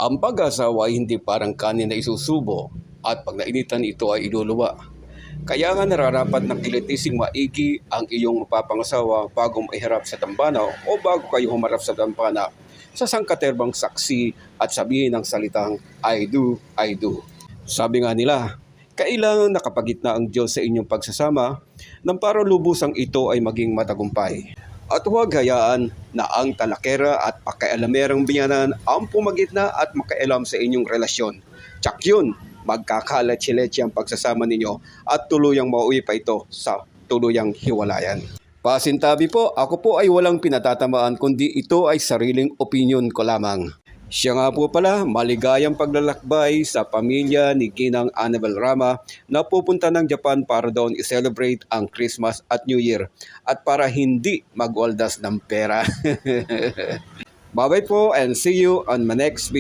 Ang pag-asawa ay hindi parang kanin na isusubo at pag nainitan ito ay iluluwa. Kaya nga nararapat na kilitising maigi ang iyong mapapangasawa bago maiharap sa dambana o bago kayo humarap sa dambana sa sangkaterbang saksi at sabihin ng salitang I do, I do. Sabi nga nila, kailangan nakapagitna ang Diyos sa inyong pagsasama nang para lubusang ito ay maging matagumpay. At huwag hayaan na ang talakera at pakialamerang biyanan ang pumagitna at makialam sa inyong relasyon. Tsak yun, magkakalat-siletse ang pagsasama ninyo at tuluyang mauwi pa ito sa tuluyang hiwalayan. Pasintabi po, ako po ay walang pinatatamaan kundi ito ay sariling opinion ko lamang. Siya nga po pala, maligayang paglalakbay sa pamilya ni Ginang Annabel Rama na pupunta ng Japan para doon i-celebrate ang Christmas at New Year at para hindi magwaldas ng pera. Bye-bye po and see you on my next video.